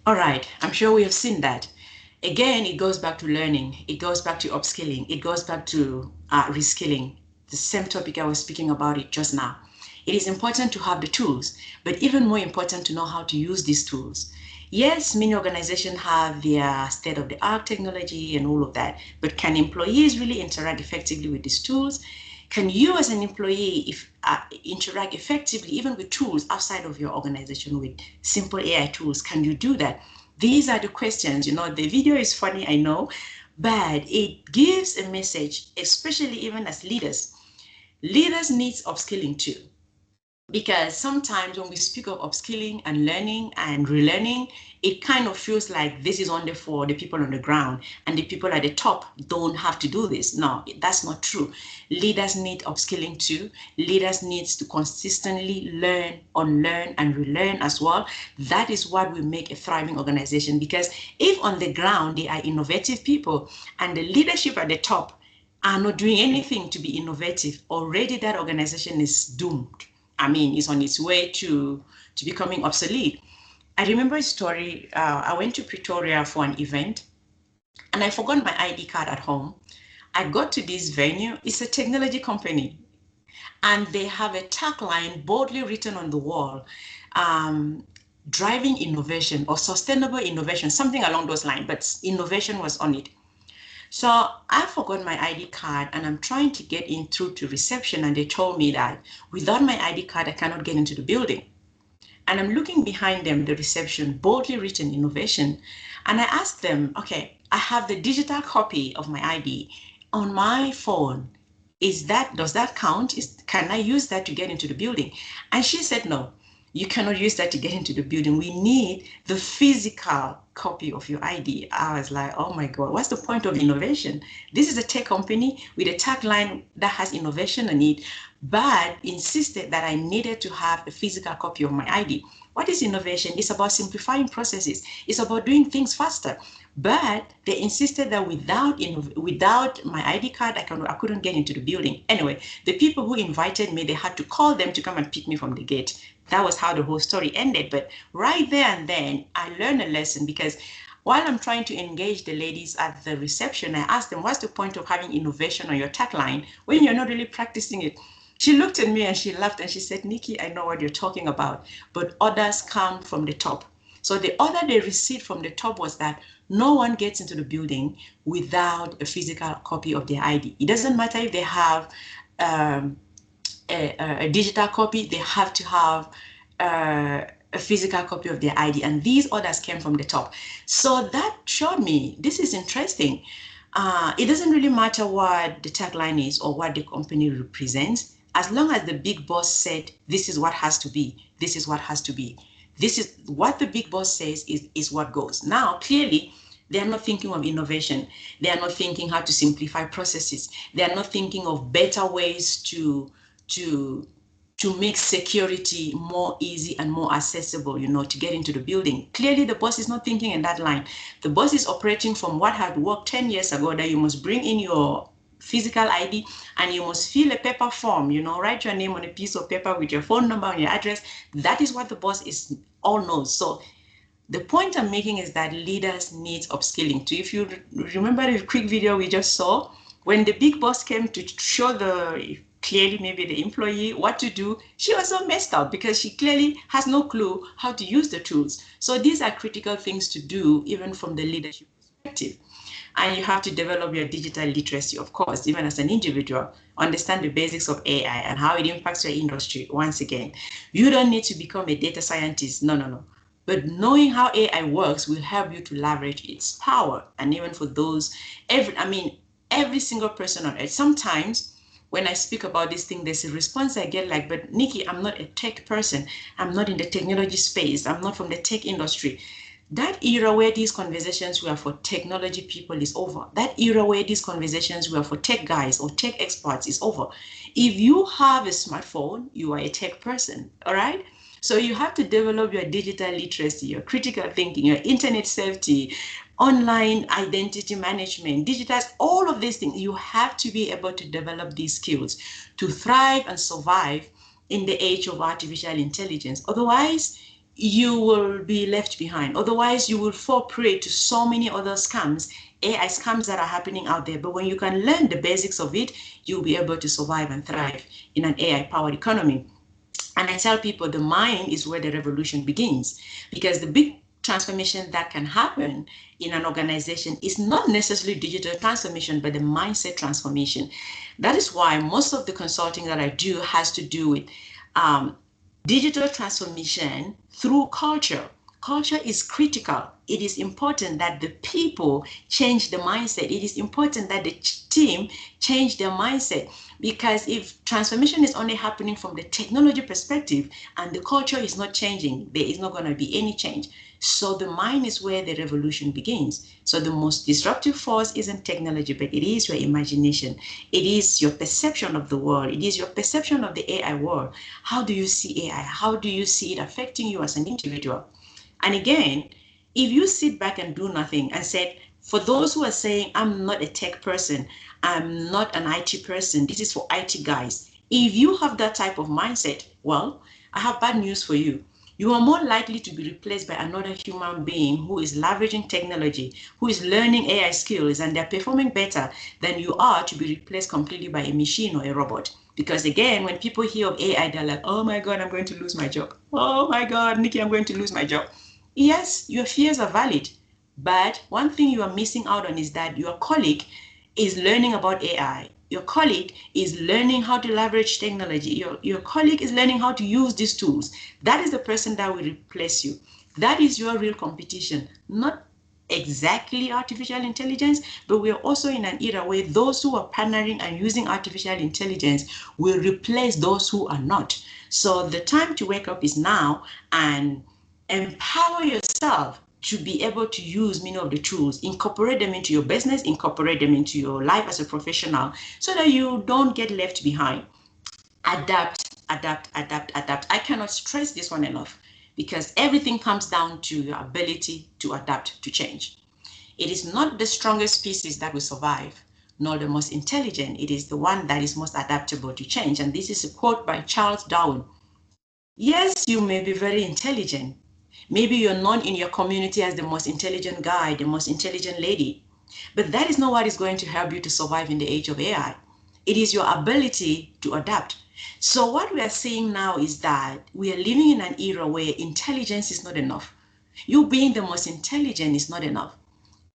All right, I'm sure we have seen that. Again, it goes back to learning. It goes back to upskilling. It goes back to reskilling. The same topic I was speaking about it just now. It is important to have the tools, but even more important to know how to use these tools. Yes, many organizations have their state-of-the-art technology and all of that, but can employees really interact effectively with these tools? Can you as an employee interact effectively even with tools outside of your organization with simple AI tools? Can you do that? These are the questions. The video is funny, I know, but it gives a message, especially even as leaders. Leaders need upskilling too. Because sometimes when we speak of upskilling and learning and relearning, it kind of feels like this is only for the people on the ground and the people at the top don't have to do this. No, that's not true. Leaders need upskilling too. Leaders need to consistently learn, unlearn, and relearn as well. That is what will make a thriving organization, because if on the ground they are innovative people and the leadership at the top are not doing anything to be innovative, already that organization is doomed. I mean, it's on its way to becoming obsolete. I remember a story. I went to Pretoria for an event and I forgot my ID card at home. I got to this venue. It's a technology company and they have a tagline boldly written on the wall, driving innovation or sustainable innovation, something along those lines, but innovation was on it. So I forgot my ID card and I'm trying to get in through to reception, and they told me that without my ID card, I cannot get into the building. And I'm looking behind them, the reception, boldly written innovation. And I asked them, okay, I have the digital copy of my ID on my phone. Does that count? Can I use that to get into the building? And she said, no, you cannot use that to get into the building. We need the physical copy of your ID. I was like, oh my God, what's the point of innovation? This is a tech company with a tagline that has innovation in it, but insisted that I needed to have a physical copy of my ID. What is innovation? It's about simplifying processes. It's about doing things faster. But they insisted that without my ID card, I couldn't get into the building. Anyway, the people who invited me, they had to call them to come and pick me from the gate. That was how the whole story ended. But right there and then, I learned a lesson, because while I'm trying to engage the ladies at the reception, I asked them, what's the point of having innovation on your tagline when you're not really practicing it? She looked at me and she laughed and she said, Nikki, I know what you're talking about, but orders come from the top. So the order they received from the top was that no one gets into the building without a physical copy of their ID. It doesn't matter if they have a digital copy, they have to have a physical copy of their ID. And these orders came from the top. So that showed me, this is interesting. It doesn't really matter what the tagline is or what the company represents, as long as the big boss said, this is what has to be, this is what has to be. This is what the big boss says is what goes. Now, clearly, they are not thinking of innovation. They are not thinking how to simplify processes. They are not thinking of better ways to make security more easy and more accessible, to get into the building. Clearly, the boss is not thinking in that line. The boss is operating from what had worked 10 years ago, that you must bring in your physical ID and you must fill a paper form, write your name on a piece of paper with your phone number and your address. That is what the boss all knows. So the point I'm making is that leaders need upskilling too. If you remember the quick video we just saw, when the big boss came to show clearly maybe the employee what to do, she was so messed up because she clearly has no clue how to use the tools. So these are critical things to do, even from the leadership perspective. And you have to develop your digital literacy, of course, even as an individual, understand the basics of AI and how it impacts your industry. Once again, you don't need to become a data scientist. No. But knowing how AI works will help you to leverage its power. And even for those, every single person on earth, sometimes when I speak about this thing, there's a response I get like, but Nikki, I'm not a tech person. I'm not in the technology space. I'm not from the tech industry. That era where these conversations were for technology people is over. That era where these conversations were for tech guys or tech experts is over. If you have a smartphone, you are a tech person, all right? So you have to develop your digital literacy, your critical thinking, your internet safety, online identity management, digital, all of these things. You have to be able to develop these skills to thrive and survive in the age of artificial intelligence. Otherwise, you will be left behind. Otherwise, you will fall prey to so many other scams, AI scams that are happening out there. But when you can learn the basics of it, you'll be able to survive and thrive in an AI-powered economy. And I tell people the mind is where the revolution begins, because the big transformation that can happen in an organization is not necessarily digital transformation, but the mindset transformation. That is why most of the consulting that I do has to do with digital transformation through culture. Culture is critical. It is important that the people change the mindset. It is important that the team change their mindset, because if transformation is only happening from the technology perspective and the culture is not changing, there is not going to be any change. So the mind is where the revolution begins. So the most disruptive force isn't technology, but it is your imagination. It is your perception of the world. It is your perception of the AI world. How do you see AI? How do you see it affecting you as an individual? And again, if you sit back and do nothing and said, for those who are saying, I'm not a tech person, I'm not an IT person, this is for IT guys. If you have that type of mindset, well, I have bad news for you. You are more likely to be replaced by another human being who is leveraging technology, who is learning AI skills, and they're performing better than you are to be replaced completely by a machine or a robot. Because again, when people hear of AI, they're like, oh my God, I'm going to lose my job. Oh my God, Nikki, I'm going to lose my job. Yes, your fears are valid, but one thing you are missing out on is that your colleague is learning about AI. Your colleague is learning how to leverage technology. Your colleague is learning how to use these tools. That is the person that will replace you. That is your real competition, not exactly artificial intelligence, but we're also in an era where those who are partnering and using artificial intelligence will replace those who are not. So the time to wake up is now, and empower yourself to be able to use many of the tools, incorporate them into your business, incorporate them into your life as a professional, so that you don't get left behind. Adapt, adapt, adapt, adapt. I cannot stress this one enough, because everything comes down to your ability to adapt to change. It is not the strongest species that will survive, nor the most intelligent. It is the one that is most adaptable to change. And this is a quote by Charles Darwin. Yes, you may be very intelligent. Maybe you're known in your community as the most intelligent guy, the most intelligent lady. But that is not what is going to help you to survive in the age of AI. It is your ability to adapt. So what we are seeing now is that we are living in an era where intelligence is not enough. You being the most intelligent is not enough.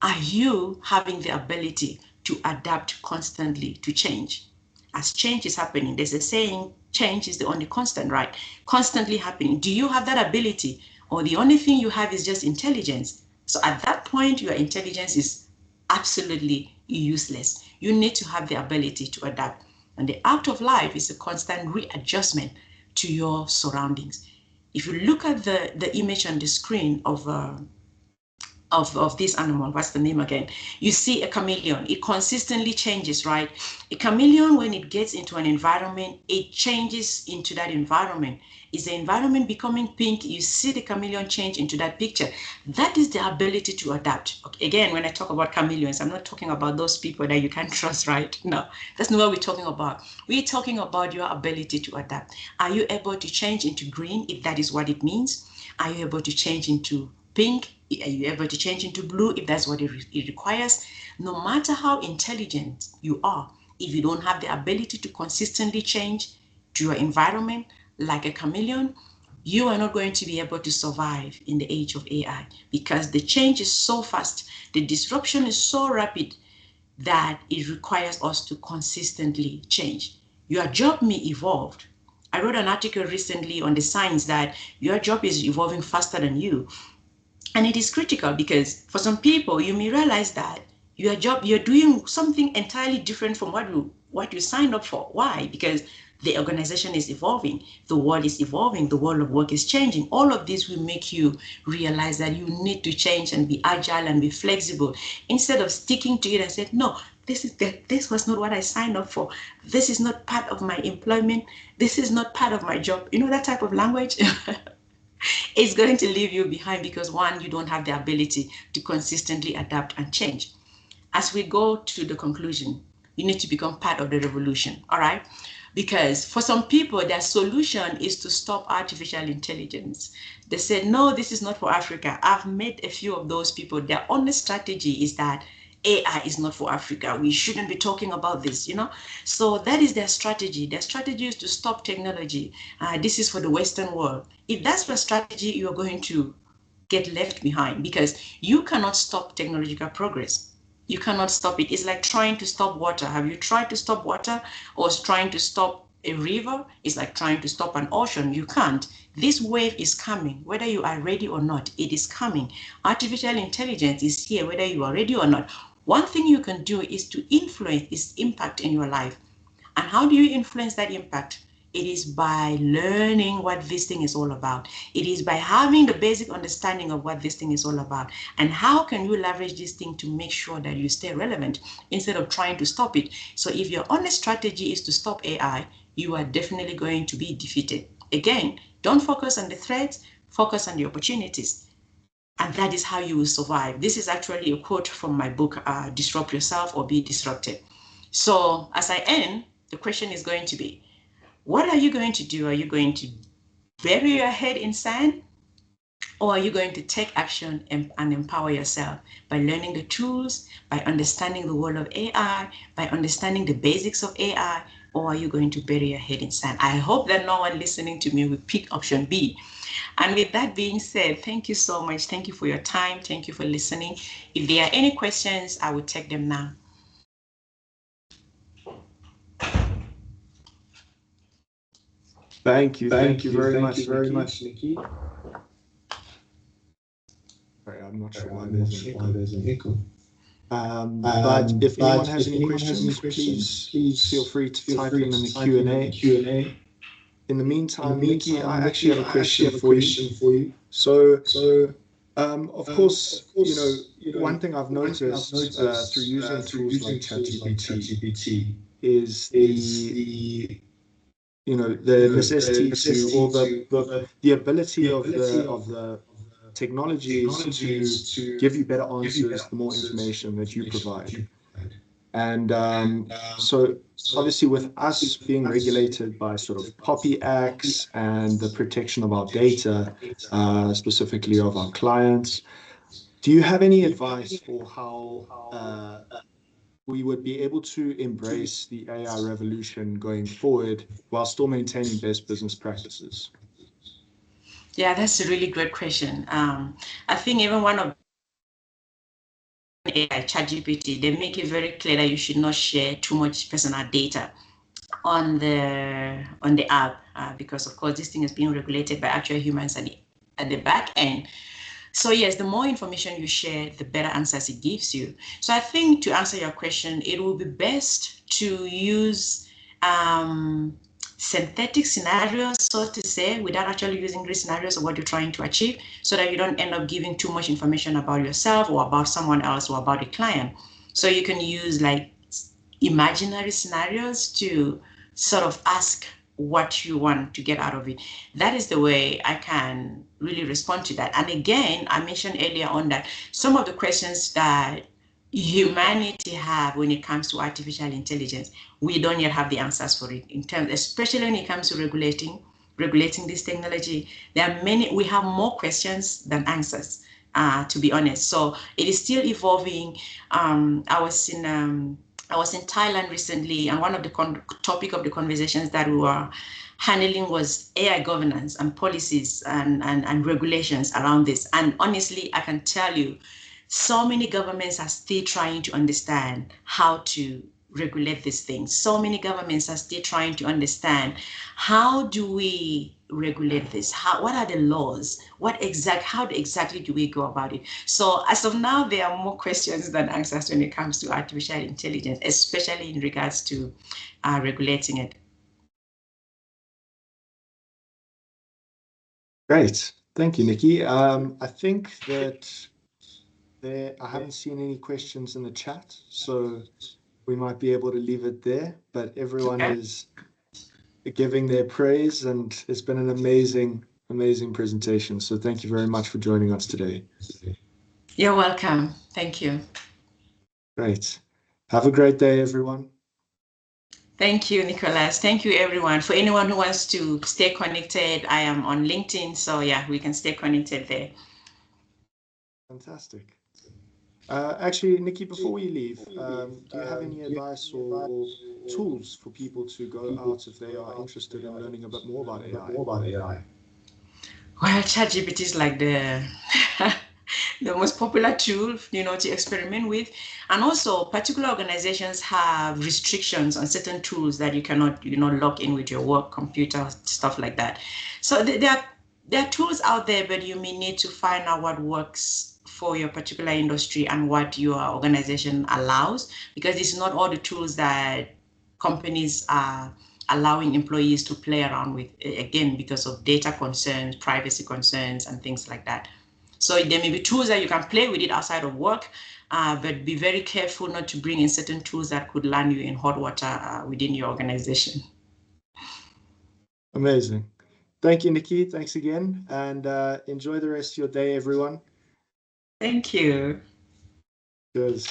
Are you having the ability to adapt constantly to change? As change is happening, there's a saying, change is the only constant, right? Constantly happening. Do you have that ability? Or the only thing you have is just intelligence? So at that point, your intelligence is absolutely useless. You need to have the ability to adapt. And the act of life is a constant readjustment to your surroundings. If you look at the image on the screen of this animal, what's the name again? You see a chameleon. It consistently changes, right? A chameleon, when it gets into an environment, it changes into that environment. Is the environment becoming pink? You see the chameleon change into that picture. That is the ability to adapt. Okay, again, when I talk about chameleons, I'm not talking about those people that you can't trust, right? No, that's not what we're talking about. We're talking about your ability to adapt. Are you able to change into green, if that is what it means? Are you able to change into pink? Are you able to change into blue, if that's what it requires? No matter how intelligent you are, if you don't have the ability to consistently change to your environment like a chameleon, you are not going to be able to survive in the age of AI, because the change is so fast, the disruption is so rapid, that it requires us to consistently change. Your job may evolve. I wrote an article recently on the signs that your job is evolving faster than you. And it is critical, because for some people, you may realize that your job, you're doing something entirely different from what you signed up for. Why? Because the organization is evolving, the world is evolving, the world of work is changing. All of this will make you realize that you need to change and be agile and be flexible, instead of sticking to it and say, no, this was not what I signed up for. This is not part of my employment. This is not part of my job. You know, that type of language. It's going to leave you behind, because one, you don't have the ability to consistently adapt and change. As we go to the conclusion, you need to become part of the revolution, all right? Because for some people, their solution is to stop artificial intelligence. They said, no, this is not for Africa. I've met a few of those people. Their only strategy is that AI is not for Africa. We shouldn't be talking about this, you know? So that is their strategy. Their strategy is to stop technology. This is for the Western world. If that's your strategy, you're going to get left behind because you cannot stop technological progress. You cannot stop it. It's like trying to stop water. Have you tried to stop water or trying to stop a river? It's like trying to stop an ocean. You can't. This wave is coming, whether you are ready or not, it is coming. Artificial intelligence is here, whether you are ready or not. One thing you can do is to influence its impact in your life. And how do you influence that impact? It is by learning what this thing is all about. It is by having the basic understanding of what this thing is all about. And how can you leverage this thing to make sure that you stay relevant instead of trying to stop it? So if your only strategy is to stop AI, you are definitely going to be defeated. Again, don't focus on the threats, focus on the opportunities. And that is how you will survive. This is actually a quote from my book, Disrupt Yourself or Be Disrupted. So as I end, the question is going to be, what are you going to do? Are you going to bury your head in sand? Or are you going to take action and empower yourself by learning the tools, by understanding the world of AI, by understanding the basics of AI, or are you going to bury your head in sand? I hope that no one listening to me will pick option B. And with that being said, thank you so much. Thank you for your time. Thank you for listening. If there are any questions, I will take them now. Thank you very much, Nicky. Sorry, I'm not sure why there's an echo. But if anyone has any questions, please feel free to type them in the Q&A. In the meantime, Nicky, I actually have a question for you. So, of course, one thing I've noticed through using tools like ChatGPT is the necessity to, or the ability of the technologies to give you better answers the more information that you provide. And so obviously with us being regulated by sort of POPI Acts and the protection of our data, specifically of our clients, do you have any advice for how we would be able to embrace the AI revolution going forward while still maintaining best business practices? Yeah, that's a really great question. I think even one of AI, ChatGPT, they make it very clear that you should not share too much personal data on the app because of course this thing is being regulated by actual humans at the back end. So yes, the more information you share, the better answers it gives you. So I think to answer your question, it will be best to use synthetic scenarios, so to say, without actually using real scenarios of what you're trying to achieve, so that you don't end up giving too much information about yourself or about someone else or about a client. So you can use like imaginary scenarios to sort of ask what you want to get out of it. That is the way I can really respond to that. And again, I mentioned earlier on that some of the questions that humanity have when it comes to artificial intelligence, we don't yet have the answers for it, in terms, especially when it comes to regulating this technology. There are many, we have more questions than answers, to be honest. So it is still evolving. I was in Thailand recently, and one of the topic of the conversations that we were handling was AI governance and policies and regulations around this. And honestly, I can tell you, so many governments are still trying to understand how to regulate these things. So many governments are still trying to understand, how do we regulate this? What are the laws? How exactly do we go about it? So as of now, there are more questions than answers when it comes to artificial intelligence, especially in regards to regulating it. Great. Thank you, Nicky. I think that I haven't seen any questions in the chat, so we might be able to leave it there, but everyone is giving their praise, and it's been an amazing presentation. So thank you very much for joining us today. You're welcome. Thank you. Great. Have a great day, everyone. Thank you, Nicholas. Thank you, everyone. For anyone who wants to stay connected, I am on LinkedIn. So yeah, we can stay connected there. Fantastic. Actually, Nikki, before we leave, do you have any advice or tools for people to go out if they are interested in learning a bit more about AI? Well, ChatGPT is like the the most popular tool, to experiment with. And also, particular organizations have restrictions on certain tools that you cannot, log in with your work computer, stuff like that. So there are tools out there, but you may need to find out what works for your particular industry and what your organization allows, because it's not all the tools that companies are allowing employees to play around with, again, because of data concerns, privacy concerns, and things like that. So there may be tools that you can play with it outside of work, but be very careful not to bring in certain tools that could land you in hot water within your organization. Amazing. Thank you, Nikki. Thanks again. And enjoy the rest of your day, everyone. Thank you. Cheers.